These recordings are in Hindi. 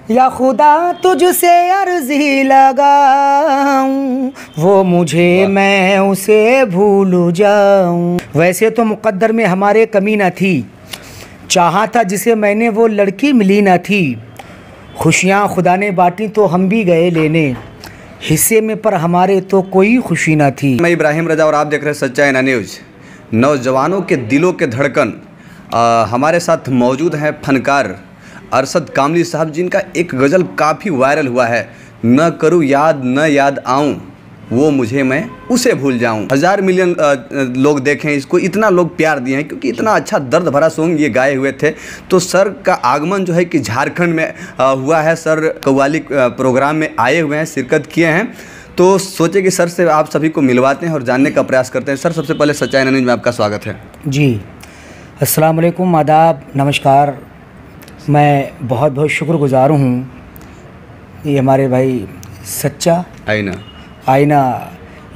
या खुदा तुझसे अर्जी लगाऊं, वो मुझे मैं उसे भूल जाऊं। वैसे तो मुक़द्दर में हमारे कमी न थी, चाहा था जिसे मैंने वो लड़की मिली न थी। खुशियाँ खुदा ने बांटी तो हम भी गए लेने, हिस्से में पर हमारे तो कोई खुशी न थी। मैं इब्राहिम रजा और आप देख रहे हैं सच्चा एना न्यूज़। नौजवानों के दिलों के धड़कन हमारे साथ मौजूद हैं फनकार अरशद कामली साहब, जिनका एक गज़ल काफ़ी वायरल हुआ है, न करूँ याद न याद आऊँ, वो मुझे मैं उसे भूल जाऊँ। 1000 मिलियन लोग देखें इसको, इतना लोग प्यार दिए हैं क्योंकि इतना अच्छा दर्द भरा सॉन्ग ये गाए हुए थे। तो सर का आगमन जो है कि झारखंड में हुआ है। सर कव्वाली प्रोग्राम में आए हुए हैं, शिरकत किए हैं, तो सोचे कि सर से आप सभी को मिलवाते हैं और जानने का प्रयास करते हैं। सर, सबसे पहले सच्चा एना न्यूज़ में आपका स्वागत है। जी, अस्सलाम वालेकुम, आदाब, नमस्कार। मैं बहुत बहुत शुक्रगुज़ार हूँ ये हमारे भाई सच्चा आईना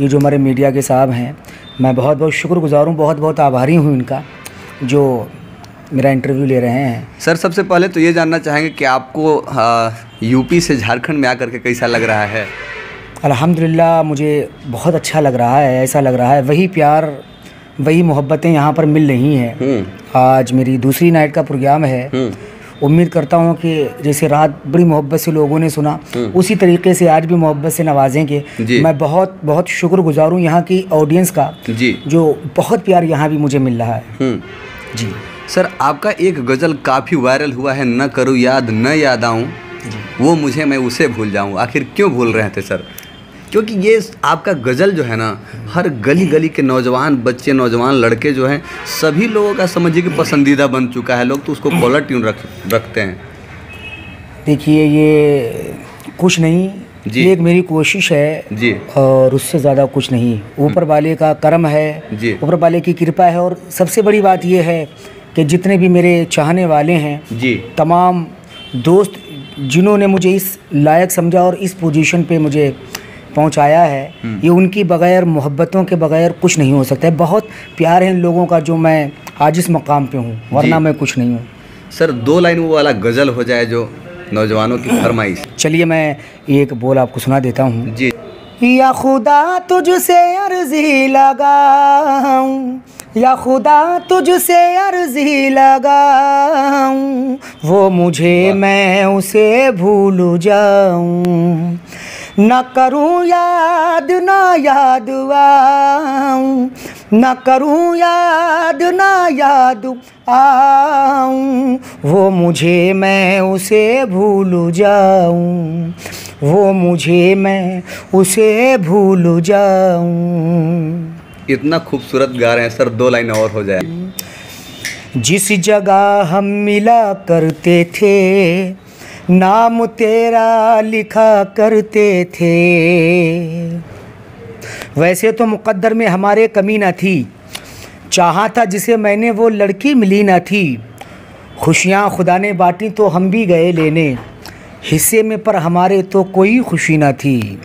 ये जो हमारे मीडिया के साहब हैं, मैं बहुत बहुत शुक्रगुज़ार हूँ, बहुत बहुत आभारी हूँ इनका जो मेरा इंटरव्यू ले रहे हैं। सर, सबसे पहले तो ये जानना चाहेंगे कि आपको यूपी से झारखंड में आकर के कैसा लग रहा है? अल्हम्दुलिल्लाह मुझे बहुत अच्छा लग रहा है। ऐसा लग रहा है वही प्यार वही मोहब्बतें यहाँ पर मिल रही हैं। आज मेरी दूसरी नाइट का प्रोग्राम है। उम्मीद करता हूँ कि जैसे रात बड़ी मोहब्बत से लोगों ने सुना, उसी तरीके से आज भी मोहब्बत से नवाजेंगे। मैं बहुत बहुत शुक्रगुजार हूँ यहाँ की ऑडियंस का जी, जो बहुत प्यार यहाँ भी मुझे मिल रहा है जी। सर, आपका एक गज़ल काफ़ी वायरल हुआ है, न करूँ याद न याद आऊँ, वो मुझे मैं उसे भूल जाऊँ। आखिर क्यों भूल रहे थे सर? क्योंकि ये आपका गज़ल जो है ना, हर गली गली के नौजवान बच्चे, नौजवान लड़के जो हैं, सभी लोगों का समझिए कि पसंदीदा बन चुका है। लोग तो उसको कॉलर ट्यून रखते हैं। देखिए, ये कुछ नहीं, ये एक मेरी कोशिश है जी, और उससे ज़्यादा कुछ नहीं। ऊपर वाले का करम है जी, ऊपर वाले की कृपा है। और सबसे बड़ी बात ये है कि जितने भी मेरे चाहने वाले हैं जी, तमाम दोस्त जिन्होंने मुझे इस लायक समझा और इस पोजीशन पे मुझे पहुंचाया है, ये उनकी बगैर, मोहब्बतों के बगैर कुछ नहीं हो सकता है। बहुत प्यार है इन लोगों का जो मैं आज इस मकाम पे हूँ, वरना मैं कुछ नहीं हूँ। सर, 2 लाइन वो वाला गज़ल हो जाए जो नौजवानों की फरमाइश। चलिए मैं एक बोल आपको सुना देता हूँ जी। या खुदा तुझसे अर्जी लगाऊं, या खुदा तुझसे अर्जी लगाऊं, वो मुझे मैं उसे भूल जाऊं। न करूँ याद न याद आऊँ, न करूँ याद न याद आऊँ, वो मुझे मैं उसे भूल जाऊँ, वो मुझे मैं उसे भूल जाऊँ। इतना खूबसूरत गा रहे हैं सर, 2 लाइन और हो जाए। जिस जगह हम मिला करते थे, नाम तेरा लिखा करते थे। वैसे तो मुक़द्दर में हमारे कमी न थी, चाहा था जिसे मैंने वो लड़की मिली न थी। खुशियाँ खुदा ने बांटी तो हम भी गए लेने, हिस्से में पर हमारे तो कोई खुशी न थी।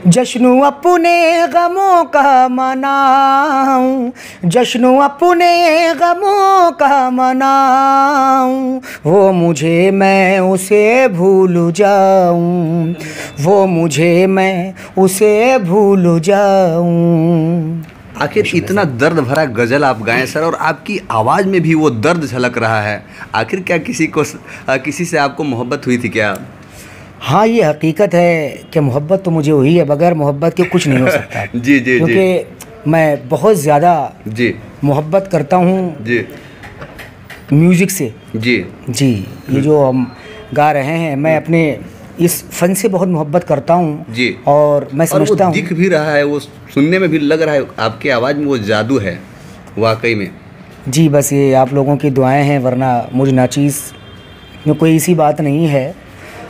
जश्न अपने गमों का मनाऊं, जश्न अपने गमों का मनाऊं, वो मुझे मैं उसे भूल जाऊं, वो मुझे मैं उसे भूल जाऊं। आखिर इतना दर्द भरा गज़ल आप गाएं सर, और आपकी आवाज़ में भी वो दर्द झलक रहा है। आखिर क्या किसी से आपको मोहब्बत हुई थी क्या? हाँ, ये हकीकत है कि मोहब्बत तो मुझे हुई है, बगैर मोहब्बत के कुछ नहीं हो सकता। जी जी, क्योंकि मैं बहुत ज़्यादा जी मोहब्बत करता हूँ जी म्यूज़िक से जी जी। ये जो हम गा रहे हैं, मैं अपने इस फ़न से बहुत मोहब्बत करता हूँ जी, और मैं समझता हूँ, दिख भी रहा है, वो सुनने में भी लग रहा है आपकी आवाज़ में वो जादू है वाकई में जी। बस ये आप लोगों की दुआएं हैं, वरना मुझ नाचीज़ में कोई ऐसी बात नहीं है।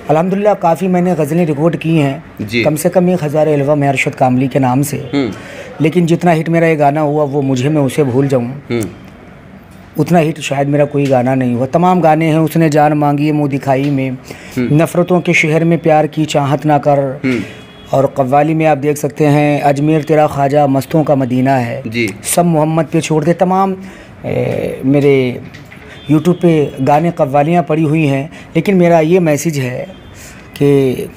अल्हम्दुलिल्लाह काफ़ी मैंने गज़लें रिकॉर्ड की हैं, कम से कम 1000 एल्बम है अरशद कामली के नाम से। लेकिन जितना हिट मेरा ये गाना हुआ, वो मुझे मैं उसे भूल जाऊँ, उतना हिट शायद मेरा कोई गाना नहीं हुआ। तमाम गाने हैं, उसने जान मांगी मुँह दिखाई में, नफ़रतों के शहर में प्यार की चाहत ना कर, और कव्वाली में आप देख सकते हैं अजमेर तेरा ख्वाजा मस्तों का मदीना है जी, सब मोहम्मद पे छोड़ दे। तमाम मेरे यूट्यूब पे गाने कव्वालियाँ पड़ी हुई हैं, लेकिन मेरा ये मैसेज है कि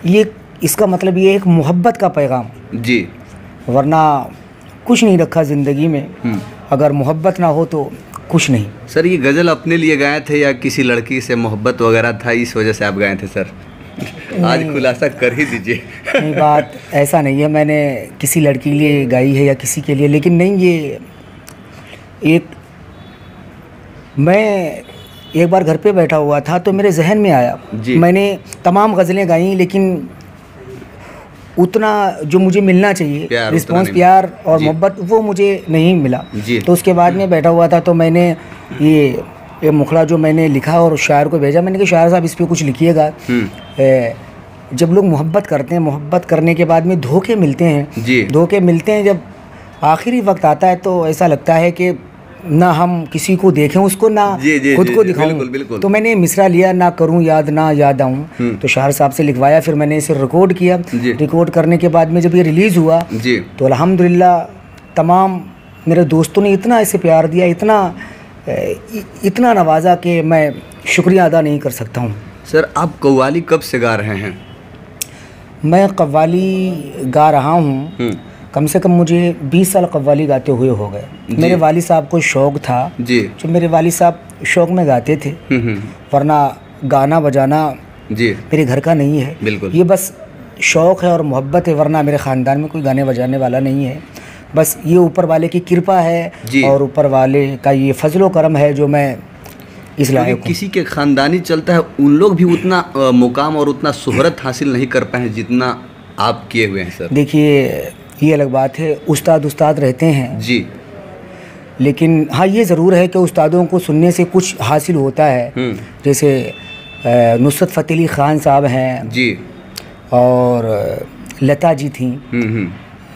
ये इसका मतलब ये एक मोहब्बत का पैगाम, जी। वरना कुछ नहीं रखा ज़िंदगी में। अगर मोहब्बत ना हो तो कुछ नहीं। सर ये गज़ल अपने लिए गाए थे या किसी लड़की से मोहब्बत वगैरह था, इस वजह से आप गाए थे सर? आज खुलासा कर ही दीजिए। नहीं, बात ऐसा नहीं है मैंने किसी लड़की के लिए गाई है या किसी के लिए, लेकिन नहीं, ये एक मैं एक बार घर पे बैठा हुआ था तो मेरे जहन में आया। मैंने तमाम गज़लें गाई, लेकिन उतना जो मुझे मिलना चाहिए रिस्पॉन्स, प्यार और मोहब्बत, वो मुझे नहीं मिला। तो उसके बाद में बैठा हुआ था तो मैंने ये मुखड़ा जो मैंने लिखा और शायर को भेजा। मैंने कहा शायर साहब इस पे कुछ लिखिएगा। जब लोग मोहब्बत करते हैं, मोहब्बत करने के बाद में धोखे मिलते हैं, धोखे मिलते हैं, जब आखिरी वक्त आता है तो ऐसा लगता है कि ना हम किसी को देखें उसको, ना खुद को दिखाऊं। तो मैंने मिसरा लिया, ना करूं याद ना याद आऊं। तो शायर साहब से लिखवाया, फिर मैंने इसे रिकॉर्ड किया। रिकॉर्ड करने के बाद में जब ये रिलीज़ हुआ तो अल्हम्दुलिल्लाह तमाम मेरे दोस्तों ने इतना इसे प्यार दिया, इतना नवाजा कि मैं शुक्रिया अदा नहीं कर सकता हूँ। सर आप कव्वाली कब से गा रहे हैं? मैं कव्वाली गा रहा हूँ, कम से कम मुझे 20 साल कव्वाली गाते हुए हो गए। मेरे वालिद साहब को शौक़ था जी, जो मेरे वालिद साहब शौक़ में गाते थे, वरना गाना बजाना जी मेरे घर का नहीं है। बिल्कुल, ये बस शौक़ है और मोहब्बत है, वरना मेरे ख़ानदान में कोई गाने बजाने वाला नहीं है। बस ये ऊपर वाले की कृपा है और ऊपर वाले का ये फजलो करम है जो मैं इस लायक हूँ। किसी के ख़ानदानी चलता है, उन लोग भी उतना मुकाम और उतना शोहरत हासिल नहीं कर पाए जितना आप किए हुए हैं सर। देखिए ये अलग बात है, उस्ताद रहते हैं जी, लेकिन हाँ ये ज़रूर है कि उस्तादों को सुनने से कुछ हासिल होता है। जैसे नुसरत फ़तेह अली ख़ान साहब हैं जी, और लता जी थी,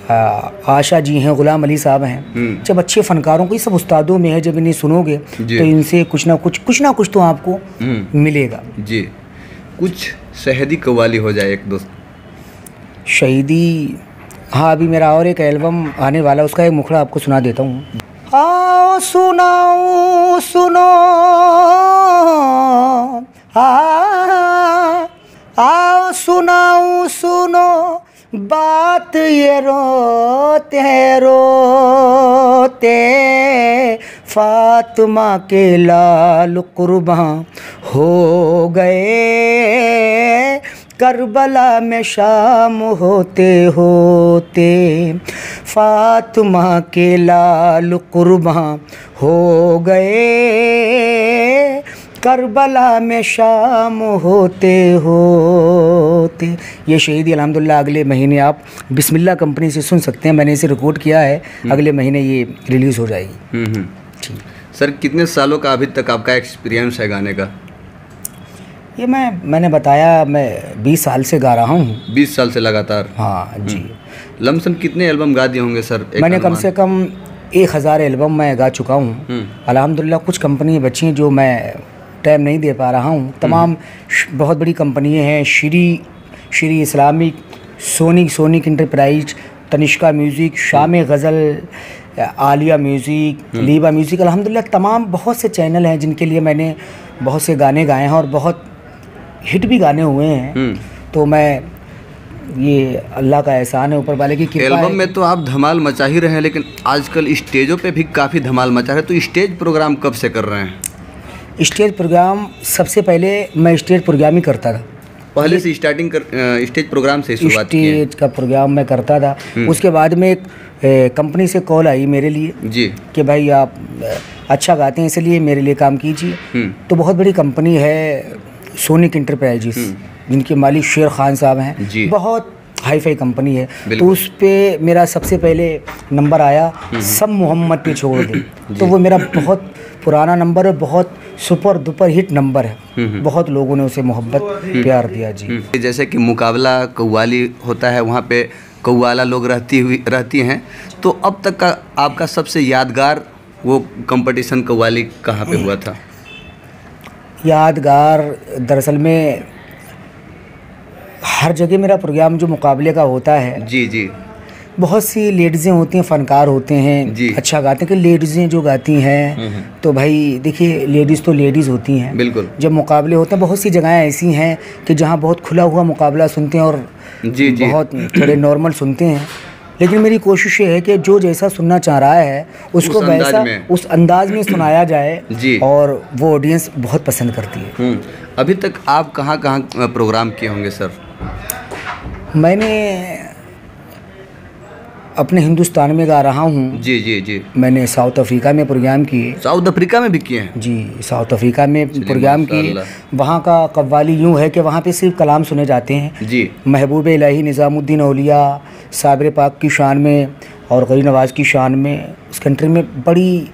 आशा जी हैं, ग़ुलाम अली साहब हैं। जब अच्छे फ़नकारों को, ये सब उस्तादों में है, जब इन्हें सुनोगे तो इनसे कुछ ना कुछ तो आपको मिलेगा जी। कुछ शहीदी कव्वाली हो जाए एक दोस्त। शहीदी, हाँ अभी मेरा और एक एल्बम आने वाला, उसका एक मुखड़ा आपको सुना देता हूँ। आओ सुनाऊँ सुनो, आओ सुनाऊँ सुनो बात ये रोते रोते, फातिमा के लाल कुर्बान हो गए, करबला में शाम होते होते, फातिमा के लाल कुर्बान हो गए, करबला में शाम होते होते। ये शहीदी अल्हम्दुलिल्लाह अगले महीने आप बिस्मिल्लाह कंपनी से सुन सकते हैं। मैंने इसे रिकॉर्ड किया है, अगले महीने ये रिलीज़ हो जाएगी। ठीक सर, कितने सालों का अभी तक आपका एक्सपीरियंस है गाने का? ये मैंने बताया, मैं 20 साल से गा रहा हूँ। 20 साल से लगातार? हाँ जी। लमसम कितने एल्बम गा दिए होंगे सर? मैंने कम से कम 1000 एल्बम मैं गा चुका हूँ अल्हम्दुलिल्लाह। कुछ कंपनी बची हैं जो मैं टाइम नहीं दे पा रहा हूँ। तमाम बहुत बड़ी कंपनियाँ हैं, Shri Islamic, sonic enterprise, Tanishka music, शाम गज़ल, आलिया म्यूज़िक, लीबा म्यूज़िक, अल्हम्दुलिल्लाह तमाम बहुत से चैनल हैं जिनके लिए मैंने बहुत से गाने गाए हैं और बहुत हिट भी गाने हुए हैं। तो मैं, ये अल्लाह का एहसान है, ऊपर वाले की कृपा है। एल्बम में तो आप धमाल मचा ही रहे हैं, लेकिन आजकल स्टेजों पे भी काफ़ी धमाल मचा रहे हैं। तो स्टेज प्रोग्राम कब से कर रहे हैं? स्टेज प्रोग्राम सबसे पहले मैं स्टेज प्रोग्राम ही करता था। पहले से स्टार्टिंग स्टेज प्रोग्राम से शुरुआत की? स्टेज का प्रोग्राम मैं करता था। उसके बाद में एक कंपनी से कॉल आई मेरे लिए जी, कि भाई आप अच्छा गाते हैं, इसलिए मेरे लिए काम कीजिए। तो बहुत बड़ी कंपनी है सोनिक इंटरप्राइजेस, जिनके मालिक शेर खान साहब हैं, बहुत हाई फाई कंपनी है। तो उस पर मेरा सबसे पहले नंबर आया, सब मोहम्मद पे छोड़ दे। तो वो मेरा बहुत पुराना नंबर है, बहुत सुपर दुपर हिट नंबर है। बहुत लोगों ने उसे मोहब्बत प्यार दिया जी। जैसे कि मुकाबला कव्वाली होता है, वहाँ पे कव्वाला लोग रहती हैं, तो अब तक का आपका सबसे यादगार वो कंपटीशन कव्वाली कहाँ पे हुआ था? यादगार दरअसल में हर जगह मेरा प्रोग्राम जो मुकाबले का होता है जी जी, बहुत सी लेडीज़ें होती हैं, फ़नकार होते हैं, जी। अच्छा गाते हैं। कि लेडीज़ें जो गाती हैं तो भाई देखिए, लेडीज़ तो लेडीज़ होती हैं। बिल्कुल। जब मुकाबले होते हैं, बहुत सी जगहें ऐसी हैं कि जहाँ बहुत खुला हुआ मुकाबला सुनते हैं और जी जी बहुत थोड़े नॉर्मल सुनते हैं। लेकिन मेरी कोशिश ये है कि जो जैसा सुनना चाह रहा है उसको उस अंदाज वैसा में। उस अंदाज में सुनाया जाए जी। और वो ऑडियंस बहुत पसंद करती है। अभी तक आप कहाँ कहाँ प्रोग्राम किए होंगे सर? मैंने अपने हिंदुस्तान में गा रहा हूँ। जी जी जी। मैंने साउथ अफ्रीका में प्रोग्राम किए। साउथ अफ्रीका में भी किए हैं? जी, साउथ अफ्रीका में प्रोग्राम किए। माशाअल्लाह। वहाँ का कव्वाली यूँ है कि वहाँ पे सिर्फ कलाम सुने जाते हैं। जी। महबूब इलाही निज़ामुद्दीन औलिया साबिर पाक की शान में और गरी नवाज़ की शान में उस कंट्री में बड़ी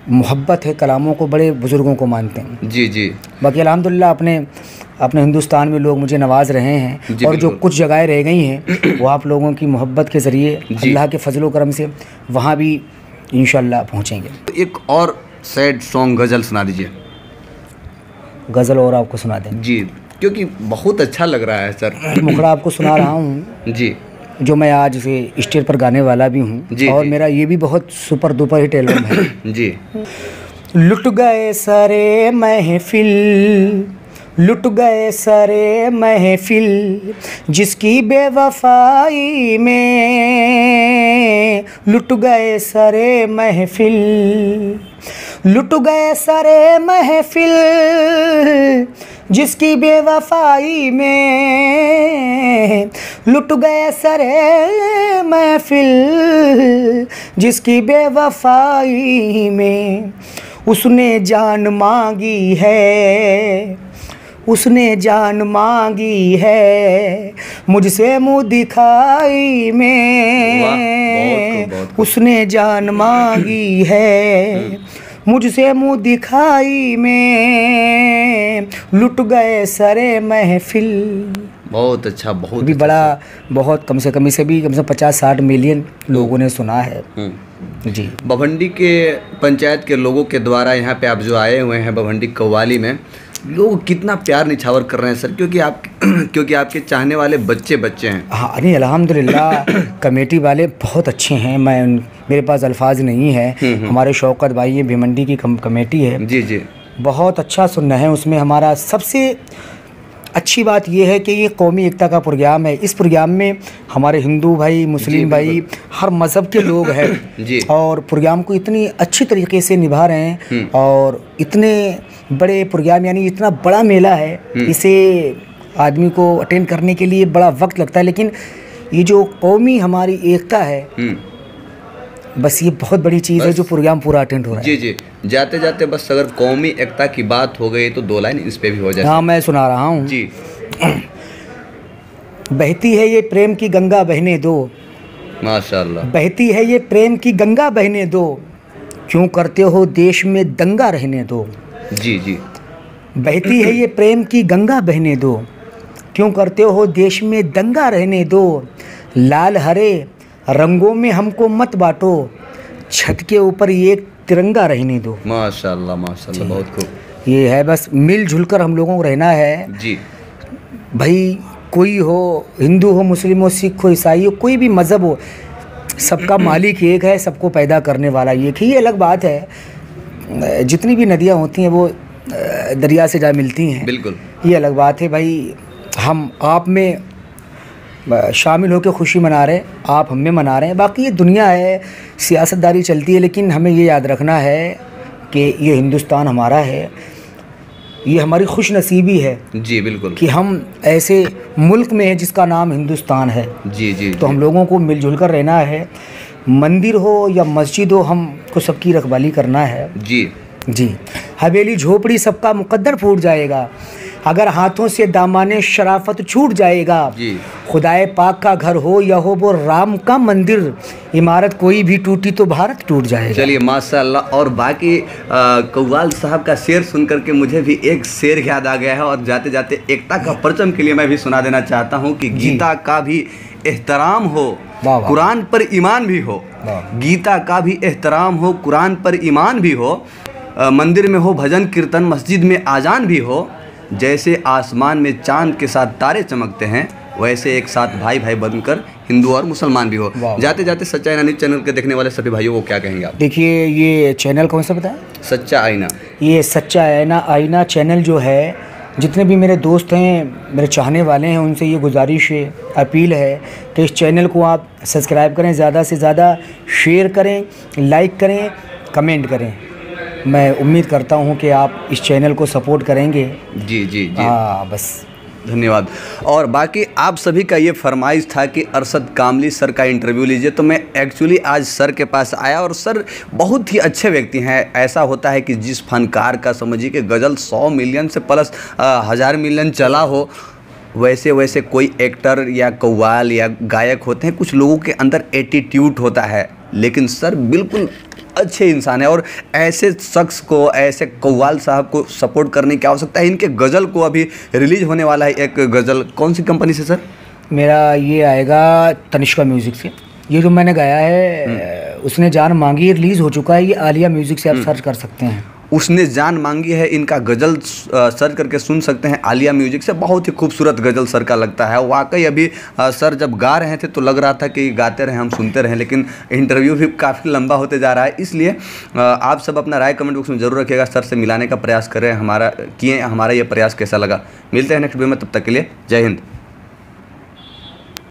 मोहब्बत है, कलामों को बड़े बुज़ुर्गों को मानते हैं। जी जी। बाकी अल्हम्दुलिल्लाह अपने हिंदुस्तान में लोग मुझे नवाज रहे हैं जी, और जो बिल्कुल। कुछ जगहें रह गई हैं वो आप लोगों की मोहब्बत के ज़रिए अल्लाह के फजलो करम से वहाँ भी इंशाअल्लाह पहुँचेंगे। एक और सैड सॉन्ग गज़ल सुना दीजिए। गज़ल और आपको सुना दें? जी, क्योंकि बहुत अच्छा लग रहा है सर। मुखड़ा आपको सुना रहा हूँ जी जो मैं आज से स्टेज पर गाने वाला भी हूँ जी, और जी। मेरा ये भी बहुत सुपर डुपर हिट एल्बम है। जी। लुट गए सारे महफिल, लुट गए सारे महफिल जिसकी बेवफाई में, लुट गए सारे महफिल, लुट गए सारे महफिल जिसकी बेवफाई में, लुट गए सारे महफिल जिसकी बेवफाई में। उसने जान मांगी है, उसने जान मांगी है मुझसे मुँह दिखाई में। वाह, बहुत खूब। उसने जान मांगी है मुझसे मुँह दिखाई में, लुट गए सारे महफिल। बहुत अच्छा, बहुत भी अच्छा बड़ा बहुत कम से कम 50-60 मिलियन लोगों ने सुना है। जी। बभंडी के पंचायत के लोगों के द्वारा यहाँ पे आप जो आए हुए हैं बभंडी कव्वाली में, लोग कितना प्यार निछावर कर रहे हैं सर, क्योंकि आपके चाहने वाले बच्चे हैं। हाँ, नहीं अल्हम्दुलिल्लाह कमेटी वाले बहुत अच्छे हैं। मेरे पास अल्फाज नहीं है। हमारे शौकत भाई ये भिमंडी की कमेटी है। जी जी। बहुत अच्छा सुनना है उसमें। हमारा सबसे अच्छी बात यह है कि ये कौमी एकता का प्रोग्राम है। इस प्रोग्राम में हमारे हिंदू भाई, मुस्लिम भाई, हर मज़हब के लोग हैं जी। और प्रोग्राम को इतनी अच्छी तरीके से निभा रहे हैं और इतने बड़े प्रोग्राम, यानी इतना बड़ा मेला है, इसे आदमी को अटेंड करने के लिए बड़ा वक्त लगता है। लेकिन ये जो कौमी हमारी एकता है, बस ये बहुत बड़ी चीज़ है जो प्रोग्राम पूरा अटेंड हो रहा है। जी जी। जाते जाते बस अगर कौमी एकता की बात हो गई तो 2 लाइन इस पे भी हो जाए। हाँ, मैं सुना रहा हूँ जी। बहती है ये प्रेम की गंगा बहने दो, माशाअल्लाह। बहती है ये प्रेम की गंगा बहने दो, क्यों करते हो देश में दंगा रहने दो। जी जी। बहती है ये प्रेम की गंगा बहने दो, क्यों करते हो देश में दंगा रहने दो। लाल हरे रंगों में हमको मत बांटो, छत के ऊपर एक तिरंगा रहने दो। माशाअल्लाह माशाअल्लाह, बहुत खूब। ये है, बस मिलजुल कर हम लोगों को रहना है जी। भाई। कोई हो, हिंदू हो, मुस्लिम हो, सिख हो, ईसाई हो, कोई भी मज़हब हो, सबका मालिक एक है, सबको पैदा करने वाला एक ही। ये अलग बात है, जितनी भी नदियाँ होती हैं वो दरिया से जा मिलती हैं, बिल्कुल। ये अलग बात है भाई। हम आप में शामिल होकर खुशी मना रहे हैं, आप हम में मना रहे हैं। बाकी ये दुनिया है, सियासतदारी चलती है, लेकिन हमें ये याद रखना है कि ये हिंदुस्तान हमारा है, ये हमारी खुश नसीबी है जी बिल्कुल कि हम ऐसे मुल्क में हैं जिसका नाम हिंदुस्तान है। जी जी। तो हम लोगों को मिलजुल कर रहना है। मंदिर हो या मस्जिद हो, हमको सबकी रखवाली करना है। जी जी। हवेली झोपड़ी सबका मुकद्दर फूट जाएगा अगर हाथों से दामाने शराफत छूट जाएगा। जी। खुदाए पाक का घर हो या हो वो राम का मंदिर, इमारत कोई भी टूटी तो भारत टूट जाएगा। चलिए माशाअल्लाह। और बाकी कव्वाल साहब का शेर सुन करके मुझे भी एक शेर याद आ गया है, और जाते जाते एकता का परचम के लिए मैं भी सुना देना चाहता हूँ कि गीता का भी एहतराम हो, कुरान पर ईमान भी हो। गीता का भी एहतराम हो, कुरान पर ईमान भी हो, मंदिर में हो भजन कीर्तन, मस्जिद में आजान भी हो, जैसे आसमान में चांद के साथ तारे चमकते हैं, वैसे एक साथ भाई भाई बनकर हिंदू और मुसलमान भी हो। जाते जाते सच्चा आईना न्यूज़ चैनल के देखने वाले सभी भाइयों को क्या कहेंगे आप? देखिए, ये चैनल कौन सा बताया? सच्चा आईना। ये सच्चा आईना चैनल जो है, जितने भी मेरे दोस्त हैं, मेरे चाहने वाले हैं, उनसे ये गुजारिश है, अपील है कि इस चैनल को आप सब्सक्राइब करें, ज़्यादा से ज़्यादा शेयर करें, लाइक करें, कमेंट करें। मैं उम्मीद करता हूं कि आप इस चैनल को सपोर्ट करेंगे। जी जी जी, हाँ, बस धन्यवाद। और बाकी आप सभी का ये फरमाइश था कि अरशद कामली सर का इंटरव्यू लीजिए, तो मैं एक्चुअली आज सर के पास आया और सर बहुत ही अच्छे व्यक्ति हैं। ऐसा होता है कि जिस फनकार का समझिए कि गज़ल 100 मिलियन से प्लस 1000 मिलियन चला हो, वैसे वैसे कोई एक्टर या कव्वाल या गायक होते हैं, कुछ लोगों के अंदर एटीट्यूड होता है, लेकिन सर बिल्कुल अच्छे इंसान है। और ऐसे शख्स को, ऐसे कव्वाल साहब को सपोर्ट करने की आवश्यकता है। इनके गज़ल को अभी रिलीज होने वाला है एक गज़ल, कौन सी कंपनी से सर? मेरा ये आएगा तनिष्का म्यूज़िक से। ये जो मैंने गाया है, उसने जान मांगी, रिलीज़ हो चुका है। ये आलिया म्यूज़िक से आप सर्च कर सकते हैं। उसने जान मांगी है, इनका गज़ल सर्च करके सुन सकते हैं आलिया म्यूजिक से। बहुत ही खूबसूरत गज़ल सर का लगता है वाकई। अभी सर जब गा रहे थे तो लग रहा था कि गाते रहें, हम सुनते रहें, लेकिन इंटरव्यू भी काफ़ी लंबा होते जा रहा है। इसलिए आप सब अपना राय कमेंट बॉक्स में ज़रूर रखिएगा। सर से मिलाने का प्रयास करें, हमारा ये प्रयास कैसा लगा। मिलते हैं नेक्स्ट वीडियो में, तब तक के लिए जय हिंद।